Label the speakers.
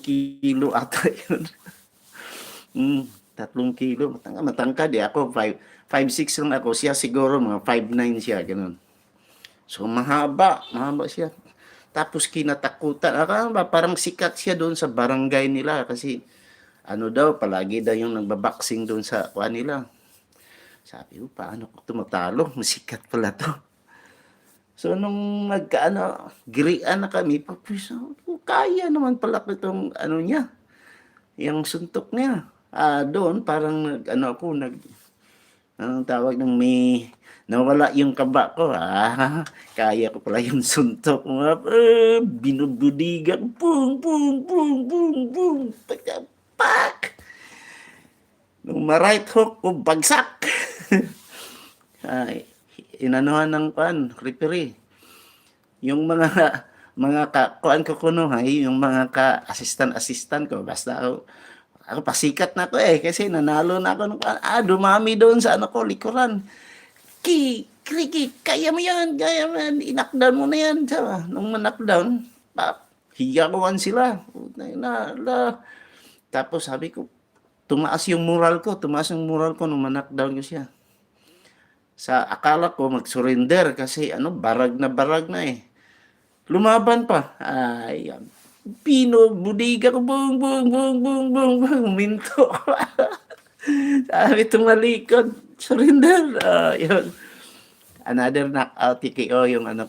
Speaker 1: kilo ata yun. 3 kilo. Matangkad eh. Ako, 5'6" lang ako. Siya siguro mga 5'9" siya, ganun. So, mahaba siya. Tapos kinatakutan. Akala ba, parang sikat siya doon sa barangay nila kasi ano daw, palagi daw yung nagbaboxing doon sa kuha nila. Sabi ko, paano ko tumatalo? Masikat pala to. So, nung girian na kami, kaya naman pala ko itong niya, yung suntok niya. Doon, parang anong tawag ng nawala yung kaba ko. Kaya ko pala yung suntok. Binubudigan. Boom, boom, boom, boom, boom. Pak! Nung ma-right hook ko, bagsak. Inanuhan ng referee. Yung mga kuan ko yung mga ka-assistant ko, basta ako pasikat na ko kasi nanalo na ako dumami doon sa likuran. Kriki, kaya mo yan, i-knockdown mo na yan. Sabi, nung ma-knockdown, hiyakuan sila. Tapos sabi ko, tumaas yung moral ko nung ma-knockdown ko siya. Akala ko mag-surrender kasi barag na Lumaban pa. Binubudiga ko, bung, bung, bung, bung, bung, bung, minto. Sabi tumalikod, surrender. Yun. Another knockout TKO yung ko.